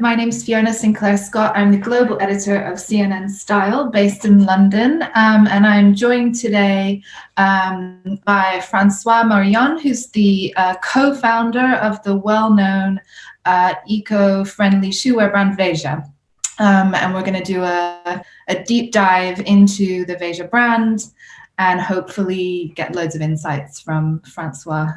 My name's Fiona Sinclair Scott. I'm the global editor of CNN Style, based in London, and I'm joined today by François Morillion, who's the co-founder of the well-known eco-friendly shoewear brand Veja. And we're going to do a deep dive into the Veja brand and hopefully get loads of insights from Francois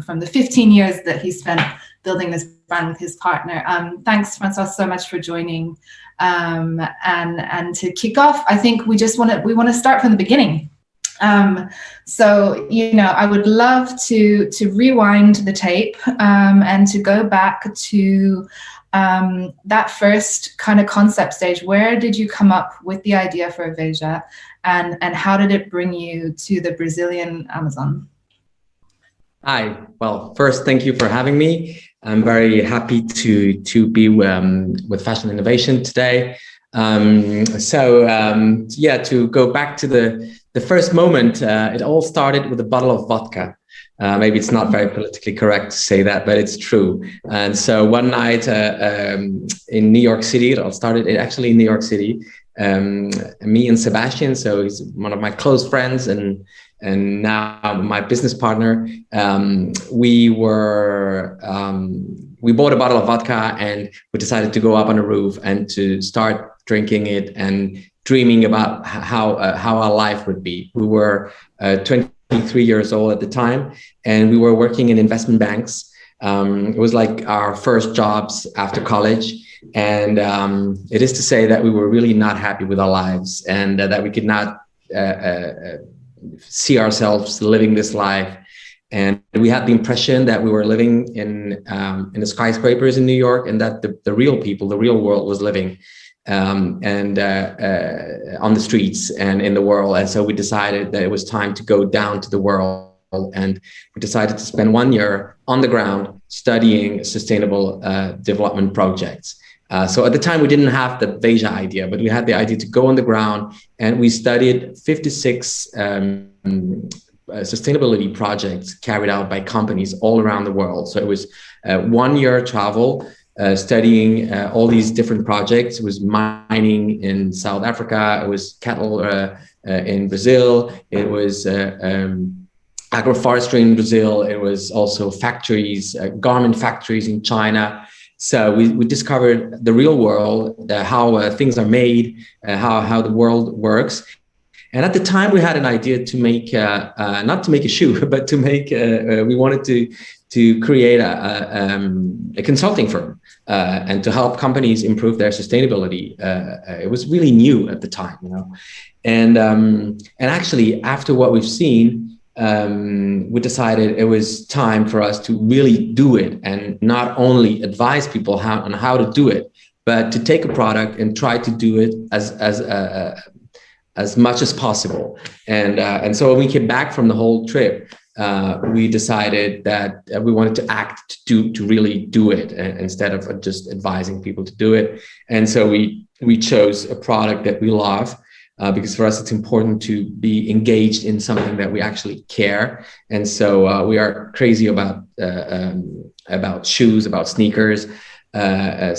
from the 15 years that he spent building this brand with his partner. Thanks, Francois, so much for joining. And to kick off, I think we want to start from the beginning. So, I would love to rewind the tape and to go back to that first kind of concept stage. Where did you come up with the idea for Veja, and how did it bring you to the Brazilian Amazon? Hi. Well, first, thank you for having me. I'm very happy to be with Fashinnovation today. To go back to the first moment, it all started with a bottle of vodka. Maybe it's not very politically correct to say that, but it's true. And so one night in New York City, it all started actually in New York City. Me and Sébastien, so he's one of my close friends and now my business partner, we bought a bottle of vodka and we decided to go up on a roof and to start drinking it and dreaming about how our life would be. We were 23 years old at the time, and we were working in investment banks. It was like our first jobs after college. And it is to say that we were really not happy with our lives, and that we could not see ourselves living this life. And we had the impression that we were living in the skyscrapers in New York, and that the real people, the real world was living on the streets and in the world. And so we decided that it was time to go down to the world, and we decided to spend 1 year on the ground studying sustainable development projects. So at the time, we didn't have the Veja idea, but we had the idea to go on the ground, and we studied 56 sustainability projects carried out by companies all around the world. So it was 1 year travel, studying all these different projects. It was mining in South Africa, it was cattle in Brazil, it was agroforestry in Brazil, it was also factories, garment factories in China. So we discovered the real world, how things are made, how the world works. And at the time, we had an idea to make, not to make a shoe, but to make, we wanted to create a consulting firm and to help companies improve their sustainability. It was really new at the time, And actually, after what we've seen, we decided it was time for us to really do it, and not only advise people on how to do it, but to take a product and try to do it as much as possible. And so when we came back from the whole trip, we decided that we wanted to act to really do it, instead of just advising people to do it. And so we chose a product that we love. Because for us, it's important to be engaged in something that we actually care. And so we are crazy about shoes, about sneakers,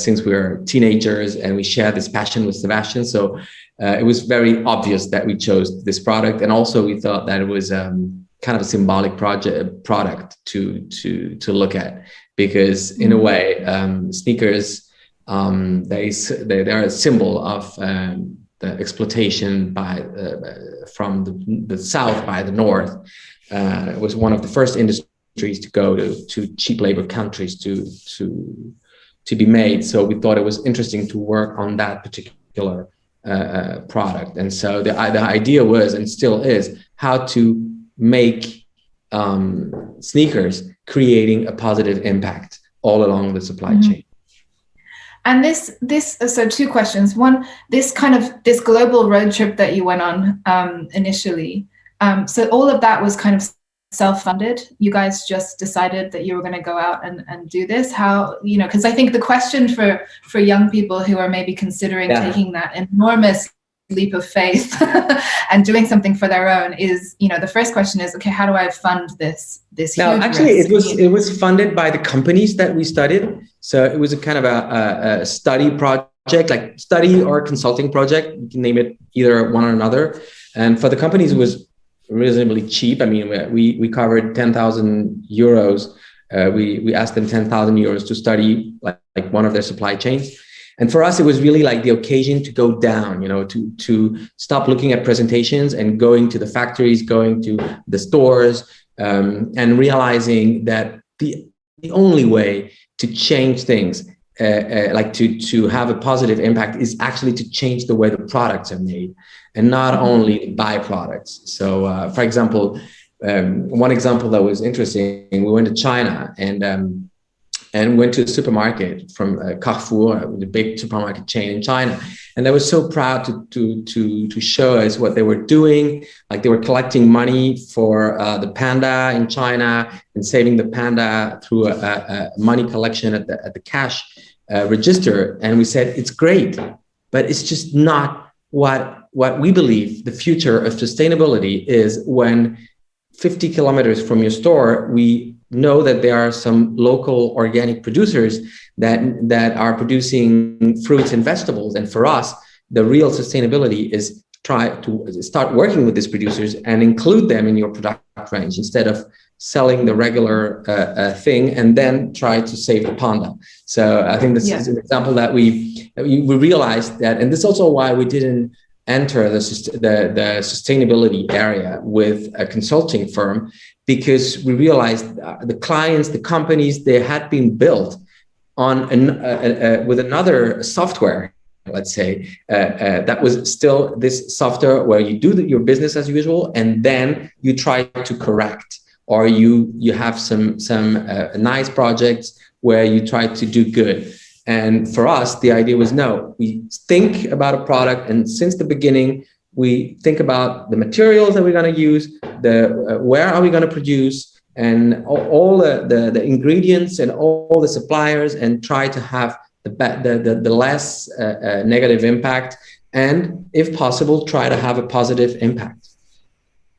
since we were teenagers, and we share this passion with Sébastien. So it was very obvious that we chose this product. And also we thought that it was kind of a symbolic product to look at, because in a way, sneakers, they're a symbol of the exploitation from the south by the north. It was one of the first industries to go to cheap labor countries to be made. So we thought it was interesting to work on that particular product. And so the idea was, and still is, how to make sneakers creating a positive impact all along the supply chain. And so two questions. One, this global road trip that you went on initially. So all of that was kind of self-funded. You guys just decided that you were going to go out and do this. How, because I think the question for young people who are maybe considering taking that enormous leap of faith and doing something for their own is, the first question is, okay, how do I fund this huge actually risk? it was funded by the companies that we studied. So it was a kind of a study project, like study or consulting project. You can name it either one or another. And for the companies, it was reasonably cheap. I mean, we covered 10,000 euros. We asked them 10,000 euros to study like one of their supply chains. And for us, it was really like the occasion to go down, to stop looking at presentations and going to the factories, going to the stores, and realizing that the only way to change things, like to have a positive impact, is actually to change the way the products are made and not only the byproducts. So, for example, one example that was interesting, we went to China and went to a supermarket from Carrefour, the big supermarket chain in China. And they were so proud to show us what they were doing. Like they were collecting money for the panda in China and saving the panda through a money collection at the cash register. And we said, it's great, but it's just not what we believe the future of sustainability is. When 50 kilometers from your store, we know that there are some local organic producers that are producing fruits and vegetables. And for us, the real sustainability is try to start working with these producers and include them in your product range instead of selling the regular thing and then try to save the panda. So I think this is an example that we realized that, and this is also why we didn't enter the sustainability area with a consulting firm, because we realized the clients, the companies, they had been built on with another software, let's say, that was still this software where you do your business as usual, and then you try to correct, or you have some nice projects where you try to do good. And for us, the idea was, no, we think about a product, and since the beginning, we think about the materials that we're going to use, where are we going to produce, and all the ingredients and all the suppliers, and try to have the less negative impact, and if possible, try to have a positive impact.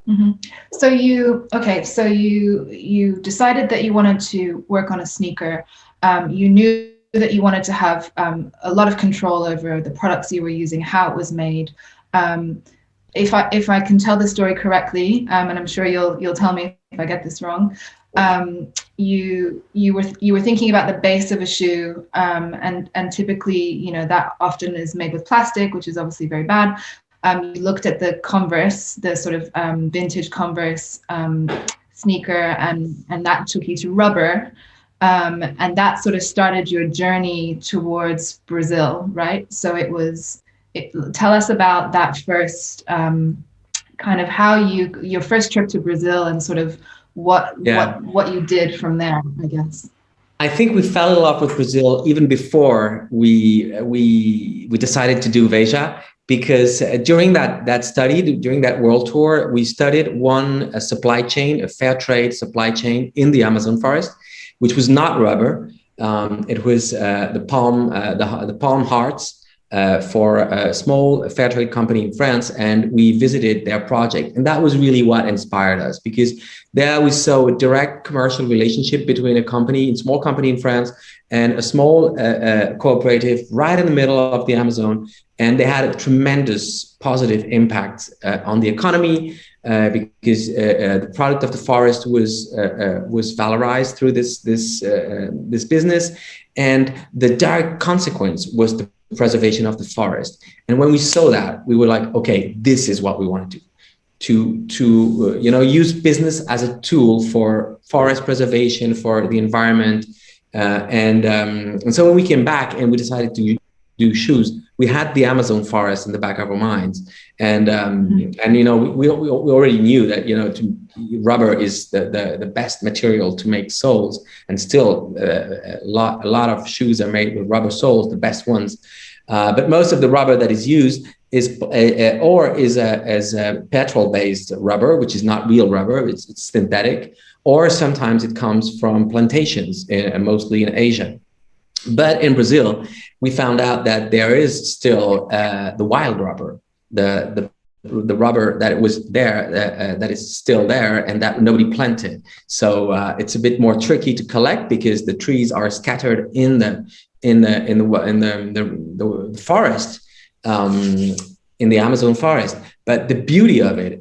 Mm-hmm. So you decided that you wanted to work on a sneaker. You knew that you wanted to have a lot of control over the products you were using, how it was made. If I can tell the story correctly, and I'm sure you'll tell me if I get this wrong, you were thinking about the base of a shoe, and typically, that often is made with plastic, which is obviously very bad. You looked at the Converse, the sort of vintage Converse sneaker, and that took you to rubber. And that sort of started your journey towards Brazil, right? So tell us about that first kind of how your first trip to Brazil, and sort of what you did from there, I guess. I think we fell in love with Brazil even before we decided to do Veja, because during that study, during that world tour, we studied a supply chain, a fair trade supply chain in the Amazon forest, which was not rubber. It was the palm hearts for a small fair trade company in France, and we visited their project. And that was really what inspired us, because there we saw a direct commercial relationship between a small company in France and a small cooperative right in the middle of the Amazon. And they had a tremendous positive impact on the economy, because the product of the forest was valorized through this business, and the direct consequence was the preservation of the forest. And when we saw that, we were like, okay, this is what we want to do, to use business as a tool for forest preservation, for the environment, and so when we came back and we decided to do shoes, we had the Amazon forest in the back of our minds, and we already knew that rubber is the best material to make soles, and still a lot of shoes are made with rubber soles, the best ones. But most of the rubber that is used is a petrol-based rubber, which is not real rubber; it's synthetic, or sometimes it comes from plantations, mostly in Asia. But in Brazil, we found out that there is still the wild rubber, the rubber that was there, that is still there, and that nobody planted. So it's a bit more tricky to collect because the trees are scattered in the forest, in the Amazon forest. But the beauty of it,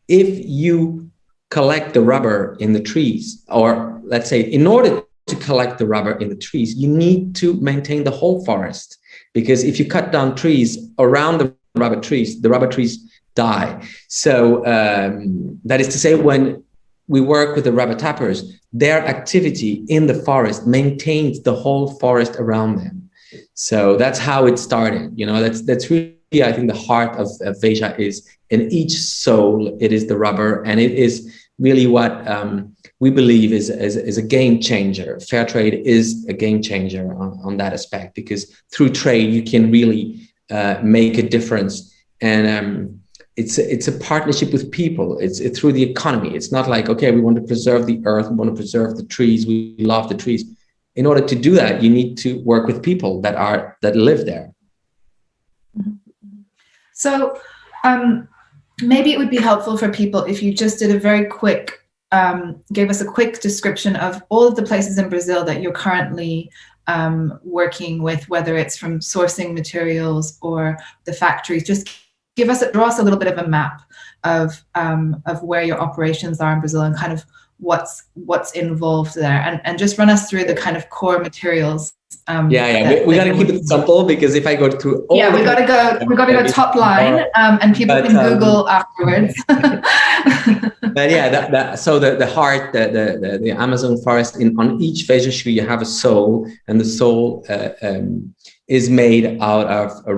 if you collect the rubber in the trees, or let's say, in order to collect the rubber in the trees, you need to maintain the whole forest, because if you cut down trees around the rubber trees die. So that is to say, when we work with the rubber tappers, their activity in the forest maintains the whole forest around them. So that's how it started. You know, that's really, I think, the heart of Veja is in each sole, it is the rubber, and it is really what we believe is a game changer. Fair trade is a game changer on that aspect, because through trade you can really make a difference. And it's a partnership with people. It's through the economy. It's not like, okay, we want to preserve the earth, we want to preserve the trees, we love the trees. In order to do that, you need to work with people that live there. So maybe it would be helpful for people if you just did a very quick, gave us a quick description of all of the places in Brazil that you're currently working with, whether it's from sourcing materials or the factories. Just draw us a little bit of a map of where your operations are in Brazil and kind of what's involved there, and just run us through the kind of core materials. We got to keep it simple, because if I go through all we got to go top line, and people can Google afterwards. But yeah, so the heart, the Amazon forest, on each Veja shoe you have a sole, and the sole is made out of a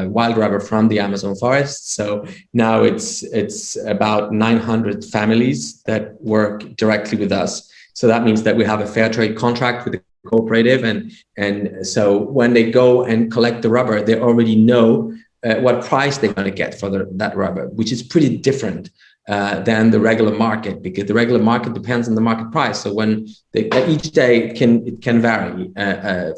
wild rubber from the Amazon forest. So now it's about 900 families that work directly with us. So that means that we have a fair trade contract with the cooperative, and so when they go and collect the rubber, they already know what price they're going to get for that rubber, which is pretty different than the regular market, because the regular market depends on the market price. So when each day it can vary.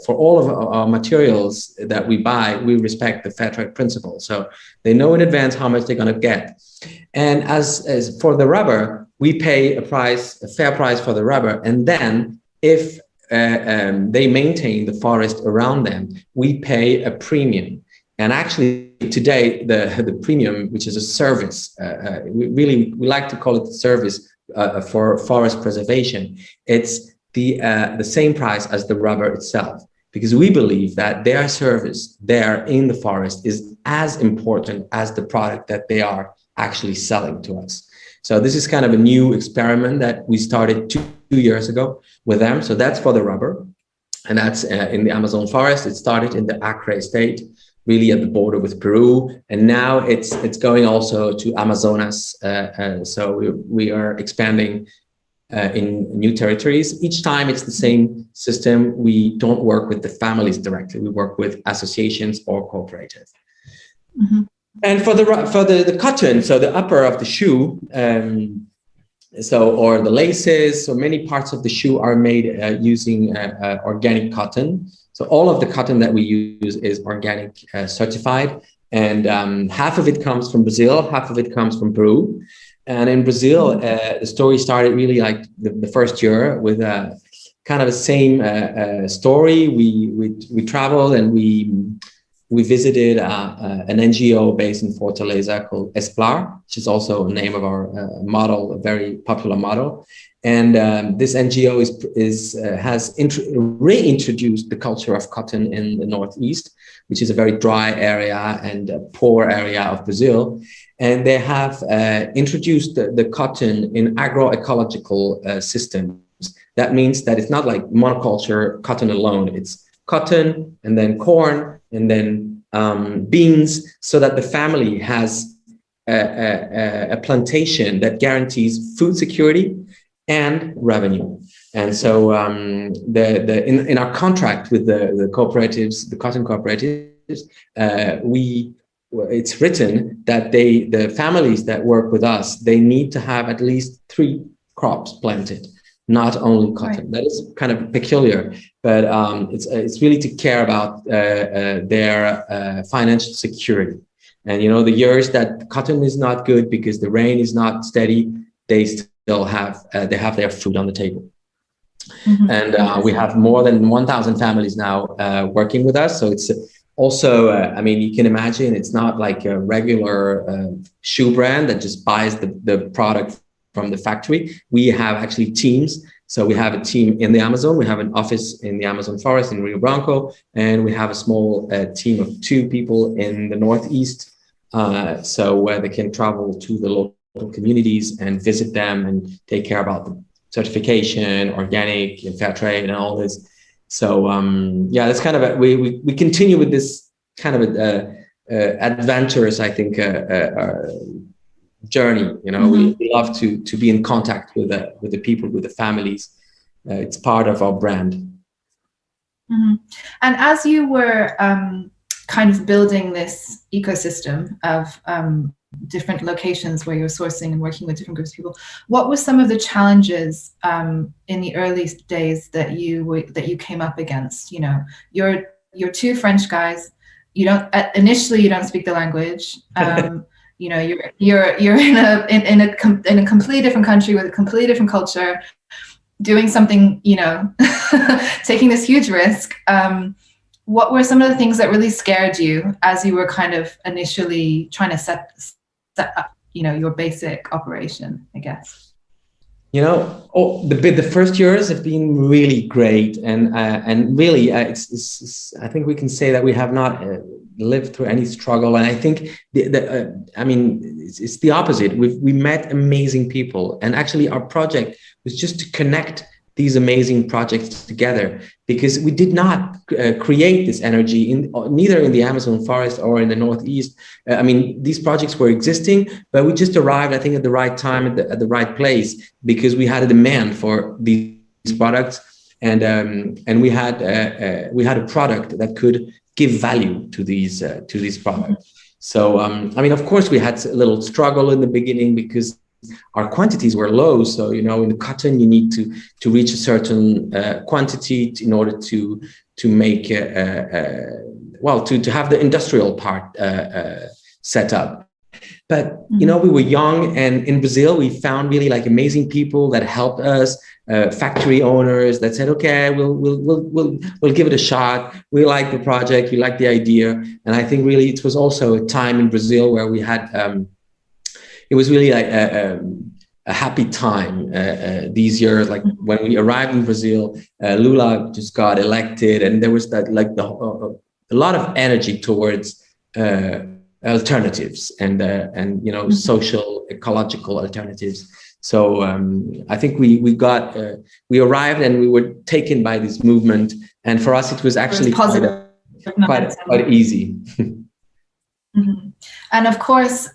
For all of our materials that we buy, we respect the fair trade principle. So they know in advance how much they're going to get. And as for the rubber, we pay a fair price for the rubber, and then if they maintain the forest around them, we pay a premium. And actually today, the premium, which is a service, we like to call it the service for forest preservation. It's the same price as the rubber itself, because we believe that their service there in the forest is as important as the product that they are actually selling to us. So this is kind of a new experiment that we started two years ago with them. So that's for the rubber, and that's in the Amazon forest. It started in the Acre state, really at the border with Peru, and now it's going also to Amazonas. So we are expanding in new territories. Each time it's the same system. We don't work with the families directly. We work with associations or cooperatives. Mm-hmm. And for the cotton, so the upper of the shoe, or the laces, so many parts of the shoe are made using organic cotton. So all of the cotton that we use is organic certified, and half of it comes from Brazil, half of it comes from Peru. And in Brazil, the story started really like the first year with kind of the same story. We traveled and we visited an NGO based in Fortaleza called Esplar, which is also a name of our model, a very popular model. And this NGO has reintroduced the culture of cotton in the Northeast, which is a very dry area and a poor area of Brazil. And they have introduced the cotton in agroecological systems. That means that it's not like monoculture cotton alone. It's cotton and then corn and then beans, so that the family has a plantation that guarantees food security and revenue. And so in our contract with the cooperatives, the cotton cooperatives, it's written that the families that work with us, they need to have at least 3 crops planted, not only cotton. Right. That is kind of peculiar, but it's really to care about their financial security. And, the years that cotton is not good because the rain is not steady, they still have, their food on the table. And we have more than 1,000 families now working with us. So it's also, you can imagine it's not like a regular shoe brand that just buys the product from the factory. We have actually teams. So we have a team in the Amazon. We have an office in the Amazon forest in Rio Branco, and we have a small team of 2 people in the Northeast. So where they can travel to the local communities and visit them and take care about the certification, organic and fair trade and all this. So that's kind of we continue with this kind of adventurous, I think, journey. We love to be in contact with the people, with the families. It's part of our brand. And as you were kind of building this ecosystem of different locations where you're sourcing and working with different groups of people, what were some of the challenges in the early days that you came up against? You're 2 French guys. You don't initially speak the language. You're in a completely different country with a completely different culture, doing something, taking this huge risk. What were some of the things that really scared you as you were kind of initially trying to set up, your basic operation, I guess? The first years have been really great, and really, I think we can say that we have not lived through any struggle. And I think it's the opposite. We met amazing people, and actually, our project was just to connect these amazing projects together, because we did not create this energy neither in the Amazon forest or in the Northeast. These projects were existing, but we just arrived, I think, at the right time, at the right place, because we had a demand for these products, and we had a product that could give value to these products. So of course, we had a little struggle in the beginning because our quantities were low. So, in the cotton, you need to reach a certain quantity in order to make, to have the industrial part set up. But, we were young, and in Brazil, we found really like amazing people that helped us, factory owners that said, okay, we'll give it a shot. We like the project, we like the idea. And I think really it was also a time in Brazil where we had, it was really like a happy time these years. Like when we arrived in Brazil, Lula just got elected, and there was that a lot of energy towards alternatives and social, ecological alternatives. So I think we arrived and we were taken by this movement, and for us it was actually quite easy. And of course,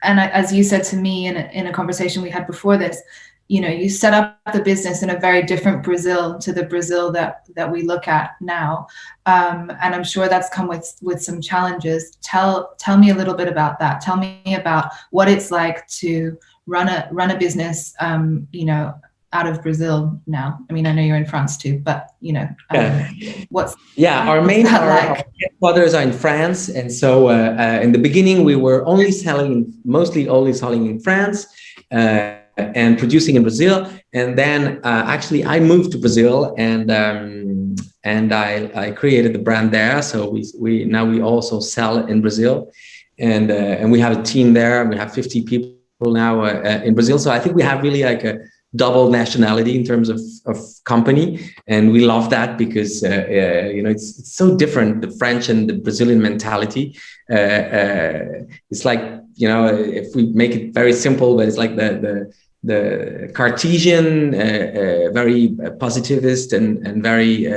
and as you said to me in a conversation we had before this, you set up the business in a very different Brazil to the Brazil that we look at now. And I'm sure that's come with some challenges. Tell me a little bit about that. Tell me about what it's like to run a business, out of Brazil now. I know you're in France too, but our headquarters are in France, and so in the beginning we were mostly only selling in France and producing in Brazil, and then actually I moved to Brazil and I created the brand there. So we also sell in Brazil, and we have a team there. We have 50 people now in Brazil. So I think we have really like a double nationality in terms of company, and we love that because it's so different, the French and the Brazilian mentality. It's like, if we make it very simple, but it's like the Cartesian, very positivist and very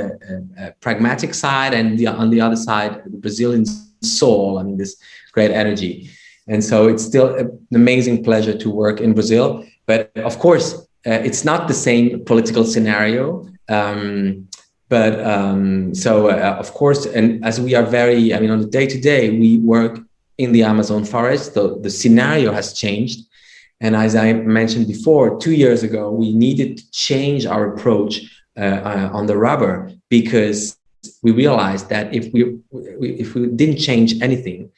pragmatic side, and on the other side, the Brazilian soul, this great energy. And so it's still an amazing pleasure to work in Brazil. But of course, it's not the same political scenario. Of course, and as we are very, on the day-to-day, we work in the Amazon forest, the scenario has changed. And as I mentioned before, 2 years ago, we needed to change our approach on the rubber, because we realized that if we didn't change anything,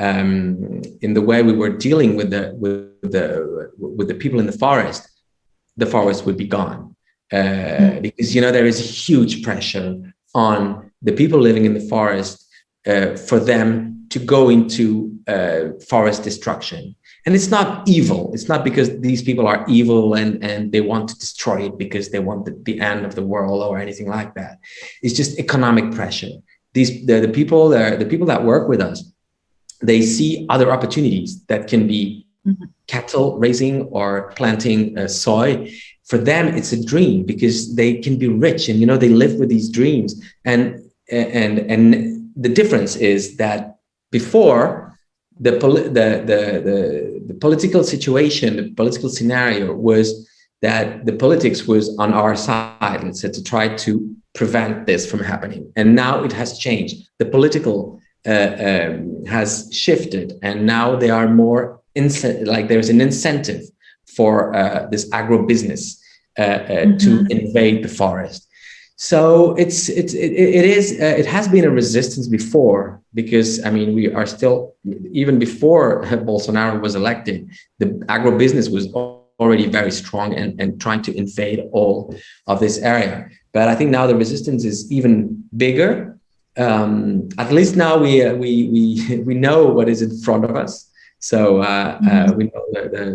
in the way we were dealing with the people in the forest would be gone. Because, you know, there is a huge pressure on the people living in the forest for them to go into forest destruction. And it's not evil. It's not because these people are evil and they want to destroy it because they want the end of the world or anything like that. It's just economic pressure. The people that work with us, they see other opportunities that can be cattle raising or planting soy. For them, it's a dream because they can be rich, and, you know, they live with these dreams. And the difference is that before, the political situation, the political scenario was that the politics was on our side, let's say, to try to prevent this from happening. And now it has changed. The political has shifted, and now they are more like there's an incentive for this agribusiness to invade the forest. So it has been a resistance before, because, I mean, we are still, even before Bolsonaro was elected, the agribusiness was already very strong and trying to invade all of this area. But I think now the resistance is even bigger. At least now we know what is in front of us. So we know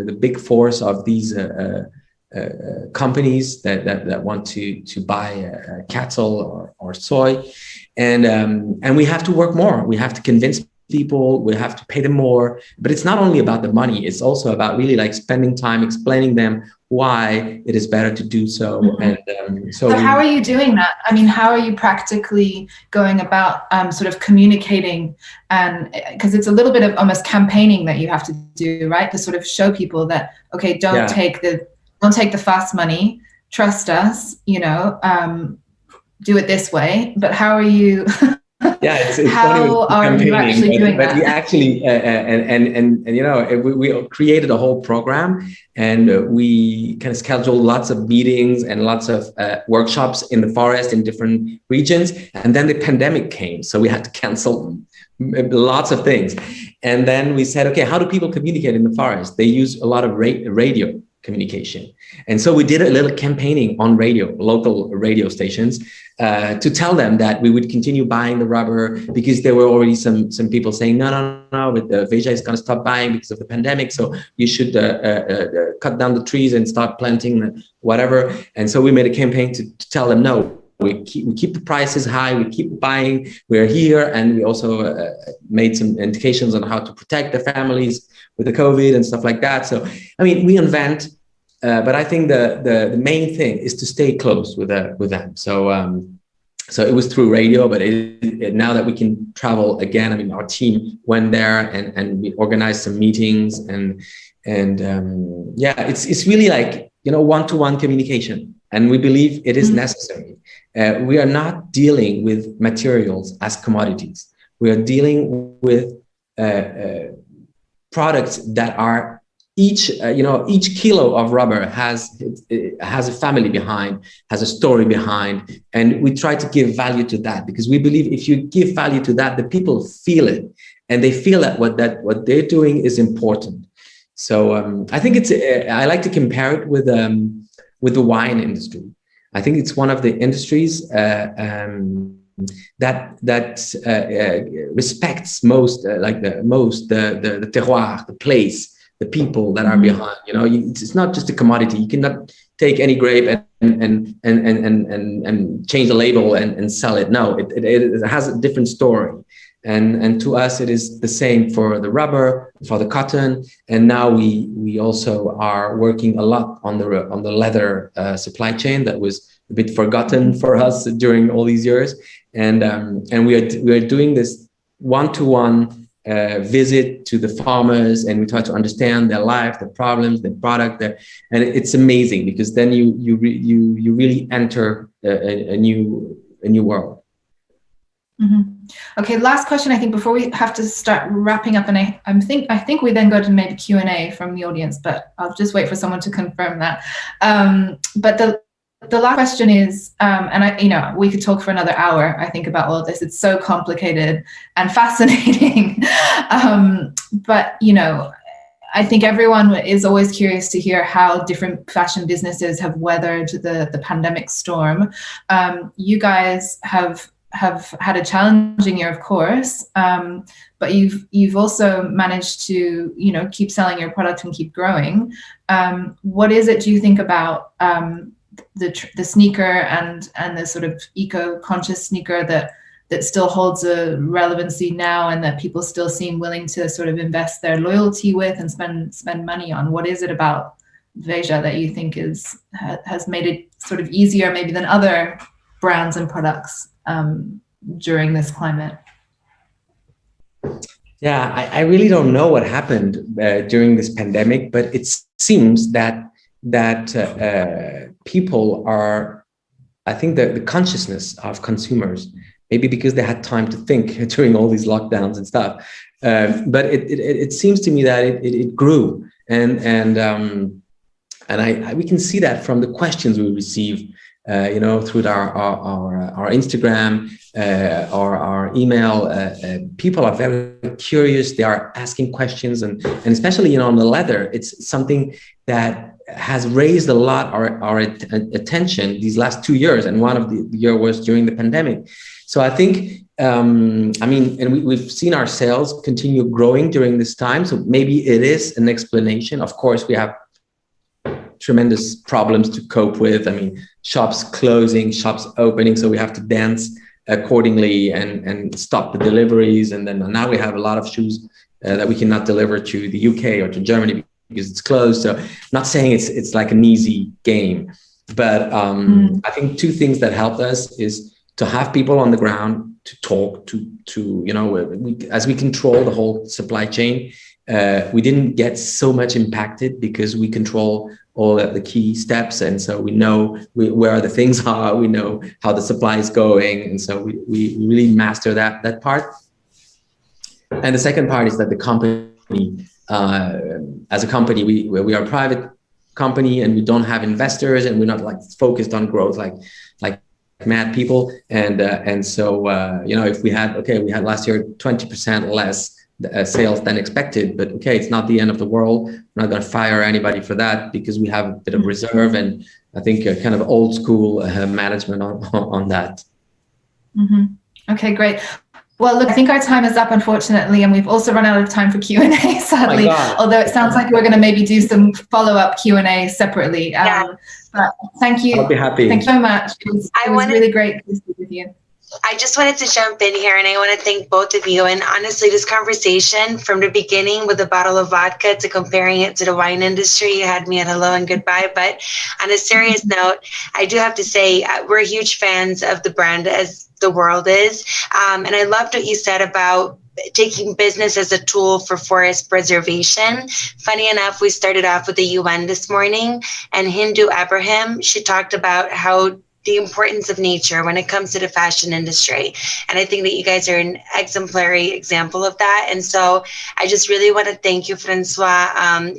the big force of these companies that want to buy cattle or soy, and we have to work more. We have to convince people. We have to pay them more. But it's not only about the money. It's also about really like spending time explaining them why it is better to do so. And so how are you doing that? I mean, how are you practically going about sort of communicating? And because it's a little bit of almost campaigning that you have to do, right? To sort of show people that, okay, don't take the fast money, trust us, you know, do it this way. But how are you? It's how are you actually doing that? But we actually, and you know, we created a whole program, and we kind of scheduled lots of meetings and lots of workshops in the forest in different regions. And then the pandemic came, so we had to cancel lots of things. And then we said, okay, how do people communicate in the forest? They use a lot of radio communication. And so we did a little campaigning on radio, local radio stations, to tell them that we would continue buying the rubber, because there were already some people saying, no, with the Veja is going to stop buying because of the pandemic. So you should cut down the trees and start planting whatever. And so we made a campaign to tell them, no, we keep the prices high, we keep buying, we're here. And we also made some indications on how to protect the families with the COVID and stuff like that. So, I mean, we invent, but I think the main thing is to stay close with them. So it was through radio, but now that we can travel again, I mean, our team went there and we organized some meetings and it's really like, you know, one-to-one communication. And we believe it is necessary. We are not dealing with materials as commodities. We are dealing with products that are each kilo of rubber has a family behind, has a story behind, and we try to give value to that, because we believe if you give value to that, the people feel it, and they feel that what they're doing is important. So I think I like to compare it with the wine industry. I think it's one of the industries that respects most, the terroir, the place, the people that are behind. You know, it's not just a commodity. You cannot take any grape and change the label and sell it. No, it has a different story. And to us, it is the same for the rubber, for the cotton, and now we also are working a lot on the leather supply chain that was a bit forgotten for us during all these years, and we are doing this one-to-one visit to the farmers, and we try to understand their life, their problems, their product, and it's amazing, because then you really enter a new world. Mm-hmm. Okay, last question, I think, before we have to start wrapping up, and I think we then go to maybe Q&A from the audience, but I'll just wait for someone to confirm that. But the last question is, and we could talk for another hour, I think, about all of this. It's so complicated and fascinating. But, I think everyone is always curious to hear how different fashion businesses have weathered the pandemic storm. You guys have had a challenging year, of course, but you've also managed to keep selling your product and keep growing. What is it, do you think, about the sneaker and the sort of eco-conscious sneaker that still holds a relevancy now, and that people still seem willing to sort of invest their loyalty with and spend money on? What is it about Veja that you think has made it sort of easier maybe than other brands and products during this climate? Yeah, I really don't know what happened during this pandemic, but it seems that people are, I think that the consciousness of consumers, maybe because they had time to think during all these lockdowns and stuff, but it seems to me that it grew, and we can see that from the questions we receive, through our Instagram or our email. People are very curious. They are asking questions, and especially on the leather, it's something that has raised a lot our attention these last 2 years, and one of the year was during the pandemic. So I think, and we've seen our sales continue growing during this time. So maybe it is an explanation. Of course, we have tremendous problems to cope with. I mean, shops closing, shops opening, so we have to dance accordingly and stop the deliveries. And then now we have a lot of shoes that we cannot deliver to the UK or to Germany because it's closed. So I'm not saying it's like an easy game, but I think two things that helped us is to have people on the ground to talk to as we control the whole supply chain. We didn't get so much impacted because we control all the key steps, and so we know where the things are, we know how the supply is going, and so we really master that part. And the second part is that the company, as a company, we are a private company, and we don't have investors, and we're not like focused on growth like mad people, and so if we had last year 20% less sales than expected, but it's not the end of the world. We're not going to fire anybody for that because we have a bit of reserve, and I think a kind of old school management on that. Mm-hmm. Okay, great. Well, look, I think our time is up, unfortunately, and we've also run out of time for Q&A, sadly, although it sounds like we're going to maybe do some follow-up Q&A separately. But thank you. I'll be happy. Thank you so much. It was really great to speak with you. I just wanted to jump in here, and I want to thank both of you. And honestly, this conversation from the beginning with a bottle of vodka to comparing it to the wine industry, you had me at hello and goodbye. But on a serious note, I do have to say we're huge fans of the brand, as the world is. And I loved what you said about taking business as a tool for forest preservation. Funny enough, we started off with the UN this morning, and Hindu Abraham, she talked about how the importance of nature when it comes to the fashion industry. And I think that you guys are an exemplary example of that. And so I just really want to thank you, Francois.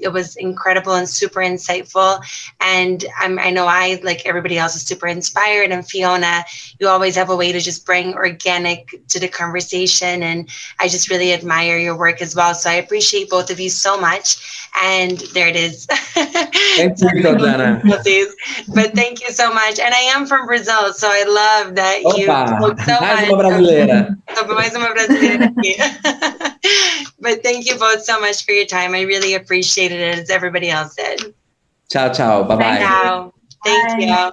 It was incredible and super insightful. And I know I, like everybody else, is super inspired. And Fiona, you always have a way to just bring organic to the conversation. And I just really admire your work as well. So I appreciate both of you so much. And there it is. Thank you, Tatiana. But thank you so much. And I am from Brazil, so I love that you spoke so mais much. uma brasileira. Mais uma brasileira aqui. But thank you both so much for your time. I really appreciated it, as everybody else did. Ciao, ciao. Bye-bye. Ciao. Thank you.